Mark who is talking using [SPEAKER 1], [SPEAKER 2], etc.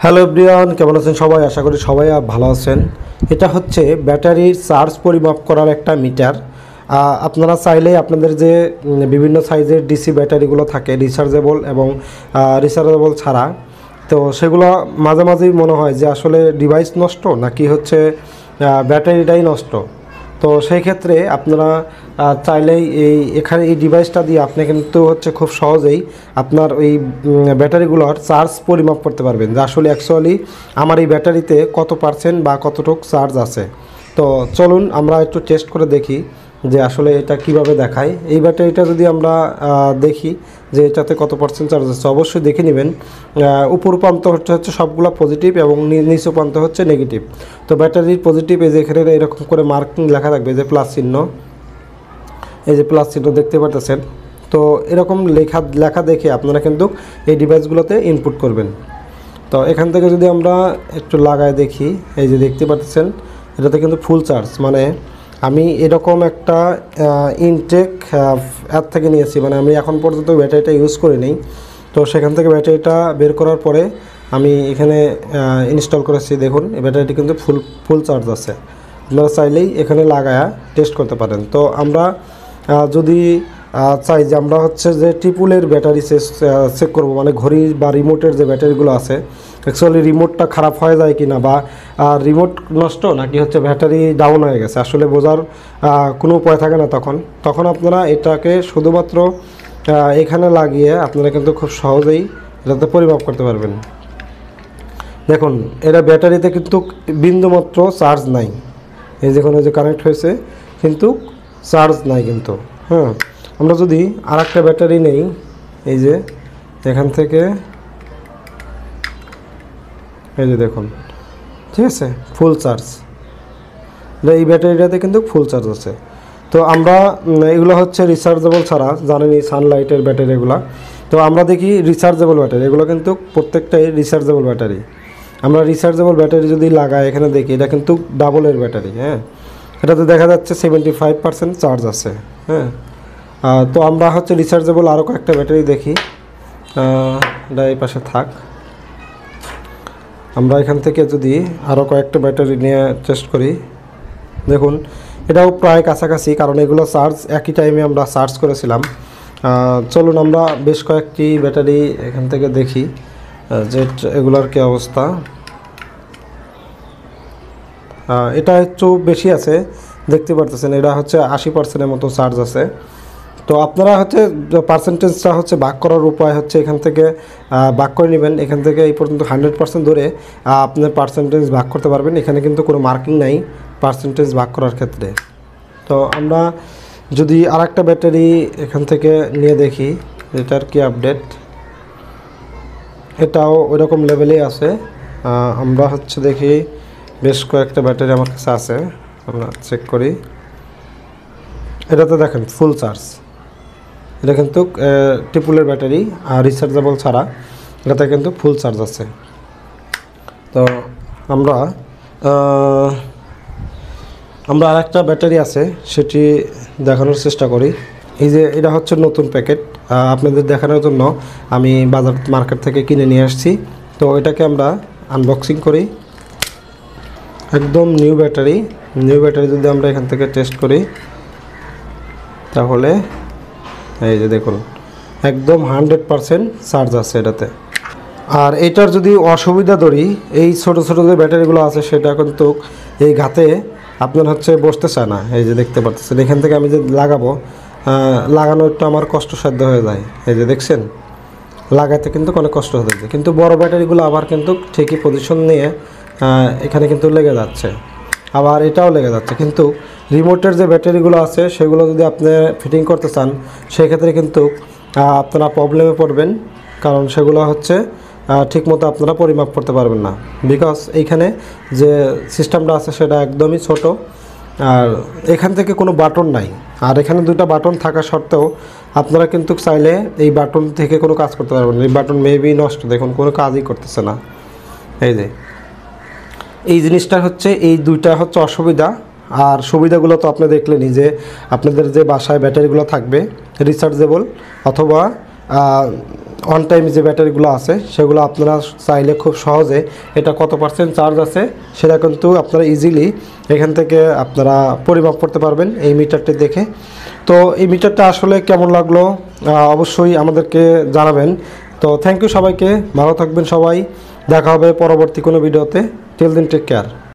[SPEAKER 1] Hello everyone, কেমন আছেন সবাই? আশা করি সবাই ভালো আছেন। এটা হচ্ছে ব্যাটারির চার্জ পরিমাপ করার একটা মিটার। আপনারা চাইলেই আপনাদের যে বিভিন্ন সাইজের ডিসি ব্যাটারিগুলো থাকে, রিচার্জেবল এবং রিচার্জেবল ছাড়া, তো সেগুলো মাঝে মাঝেই মনে হয় যে আসলে ডিভাইস নষ্ট নাকি হচ্ছে ব্যাটারিটাই নষ্ট। তো সেই ক্ষেত্রে আপনারা চাইলেই এখানে এই ডিভাইসটা দিয়ে আপনি কিন্তু হচ্ছে খুব সহজেই আপনার ওই ব্যাটারিগুলোর চার্জ পরিমাপ করতে পারবেন যে আসলে অ্যাকচুয়ালি আমার এই ব্যাটারিতে কত পার্সেন্ট বা কতটুকু চার্জ আছে। তো চলুন আমরা একটু টেস্ট করে দেখি যে আসলে এটা কিভাবে দেখায়। এই ব্যাটারিটা যদি আমরা দেখি যে এটাতে কত পার্সেন্ট চার্জ আছে, অবশ্যই দেখে নেবেন উপর প্রান্ত হচ্ছে সবগুলো পজিটিভ এবং নিচু প্রান্ত হচ্ছে নেগেটিভ। তো ব্যাটারির পজিটিভ এই যে এখানে এরকম করে মার্কিং লেখা থাকবে, যে প্লাস চিহ্ন, এই যে প্লাস চিহ্ন দেখতে পারতেছেন। তো এরকম লেখা দেখে আপনারা কিন্তু এই ডিভাইসগুলোতে ইনপুট করবেন। তো এখান থেকে যদি আমরা একটু লাগায় দেখি, এই যে দেখতে পাচ্ছেন এটাতে কিন্তু ফুল চার্জ, মানে আমি এরকম একটা ইনটেক অ্যাপ থেকে নিয়েছি, মানে আমি এখন পর্যন্ত ব্যাটারিটা ইউজ করে নিই। তো সেখান থেকে ব্যাটারিটা বের করার পরে আমি এখানে ইনস্টল করেছি। দেখুন এই ব্যাটারিটি কিন্তু ফুল চার্জ আছে। আপনারা চাইলেই এখানে লাগায়া টেস্ট করতে পারেন। তো আমরা যদি চাই যে আমরা হচ্ছে যে টিপুলের ব্যাটারি চেক করব, মানে ঘড়ি বা রিমোটের যে ব্যাটারিগুলো আছে, অ্যাকচুয়ালি রিমোটটা খারাপ হয়ে যায় কিনা বা রিমোট নষ্ট নাকি হচ্ছে ব্যাটারি ডাউন হয়ে গেছে, আসলে বোঝার কোনো উপায় থাকে না। তখন আপনারা এটাকে শুধুমাত্র এখানে লাগিয়ে আপনারা কিন্তু খুব সহজেই এটাতে পরিমাপ করতে পারবেন। দেখুন এটা ব্যাটারিতে কিন্তু বিন্দুমাত্র চার্জ নাই, এই দেখুন এই যে কানেক্ট হয়েছে কিন্তু চার্জ নাই কিন্তু। হ্যাঁ, আমরা যদি আর একটা ব্যাটারি নেই, এই যে এখান থেকে এই যে দেখুন, ঠিক আছে, ফুল চার্জ। এই ব্যাটারিটাতে কিন্তু ফুল চার্জ আছে। তো আমরা এগুলো হচ্ছে রিচার্জেবল ছাড়া, জানেনই সানলাইটের ব্যাটারি এগুলো। তো আমরা দেখি রিচার্জেবল ব্যাটারি, এগুলো কিন্তু প্রত্যেকটাই রিচার্জেবল ব্যাটারি। আমরা রিচার্জেবল ব্যাটারি যদি লাগাই, এখানে দেখি এটা কিন্তু ডাবলের ব্যাটারি। হ্যাঁ, এটাতে দেখা যাচ্ছে 75% চার্জ আছে। হ্যাঁ, তো আমরা হচ্ছে রিচার্জেবল আরও কয়েকটা ব্যাটারি দেখি, এটা এই পাশে থাক। আমরা এখান থেকে যদি আরও কয়েকটা ব্যাটারি নিয়ে টেস্ট করি, দেখুন এটাও প্রায় কাছাকাছি, কারণ এগুলো চার্জ একই টাইমে আমরা চার্জ করেছিলাম। চলুন আমরা বেশ কয়েকটি ব্যাটারি এখান থেকে দেখি যে এগুলোর কী অবস্থা। এটা একটু বেশি আছে, দেখতে পারতেছেন এটা হচ্ছে 80%-এর মতো চার্জ আছে। তো আপনারা হচ্ছে পার্সেন্টেজটা হচ্ছে ভাগ করার উপায় হচ্ছে এখান থেকে ভাগ করে নেবেন। এখান থেকে এই পর্যন্ত 100% ধরে আপনার পার্সেন্টেজ ভাগ করতে পারবেন। এখানে কিন্তু কোনো মার্কিং নাই পার্সেন্টেজ ভাগ করার ক্ষেত্রে। তো আমরা যদি আরেকটা ব্যাটারি এখান থেকে নিয়ে দেখি এটার কি আপডেট, এটাও ওইরকম লেভেলেই আছে। আমরা হচ্ছে দেখি বেশ কয়েকটা ব্যাটারি আমার কাছে আছে, আমরা চেক করি। এটাতে দেখেন ফুল চার্জ, এটা কিন্তু টিপুলের ব্যাটারি আর রিচার্জেবল ছাড়া, এটাতে কিন্তু ফুল চার্জ আছে। তো আমরা আরেকটা ব্যাটারি আছে সেটি দেখানোর চেষ্টা করি। এই যে এটা হচ্ছে নতুন প্যাকেট, আপনাদের দেখানোর জন্য আমি বাজার মার্কেট থেকে কিনে নিয়ে আসছি। তো এটাকে আমরা আনবক্সিং করি। একদম নিউ ব্যাটারি যদি আমরা এখান থেকে টেস্ট করি, তাহলে এই যে দেখুন একদম 100% চার্জ আছে এটাতে। আর এটার যদি অসুবিধা ধরি, এই ছোটো ছোটো যে ব্যাটারিগুলো আছে সেটা কিন্তু এই ঘাতে আপনার হচ্ছে বসতে চায় না। এই যে দেখতে পাচ্ছেন এখান থেকে আমি যে লাগানো একটু আমার কষ্টসাধ্য হয়ে যায়। এই যে দেখছেন লাগাতে কিন্তু অনেক কষ্ট হয়ে যাচ্ছে, কিন্তু বড় ব্যাটারিগুলো আবার কিন্তু ঠিকই পজিশন নিয়ে এখানে কিন্তু লেগে যাচ্ছে, আবার এটাও লেগে যাচ্ছে। কিন্তু রিমোটের যে ব্যাটারিগুলো আছে সেগুলো যদি আপনি ফিটিং করতে চান, সেক্ষেত্রে কিন্তু আপনারা প্রবলেমে পড়বেন, কারণ সেগুলো হচ্ছে ঠিকমতো আপনারা পরিমাপ করতে পারবেন না, বিকজ এইখানে যে সিস্টেমটা আছে সেটা একদমই ছোট, আর এখান থেকে কোনো বাটন নাই। আর এখানে দুটো বাটন থাকা সত্ত্বেও আপনারা কিন্তু চাইলে এই বাটন থেকে কোনো কাজ করতে পারবেন না। এই বাটন মেবি নষ্ট, দেখুন কোনো কাজই করতেছে না। এই যে এই জিনিসটা হচ্ছে, এই দুইটা হচ্ছে অসুবিধা। আর সুবিধাগুলো তো আপনি দেখলেনই, যে আপনাদের যে বাসায় ব্যাটারিগুলো থাকবে রিচার্জেবল অথবা অন টাইম যে ব্যাটারিগুলো আছে সেগুলো আপনারা চাইলে খুব সহজে এটা কত পার্সেন্ট চার্জ আছে সেটা কিন্তু আপনারা ইজিলি এখান থেকে আপনারা পরিমাপ করতে পারবেন এই মিটারটি দেখে। তো এই মিটারটা আসলে কেমন লাগলো অবশ্যই আমাদেরকে জানাবেন। তো থ্যাংক ইউ সবাইকে, ভালো থাকবেন সবাই, দেখা হবে পরবর্তী কোনো ভিডিওতে। Till then take care.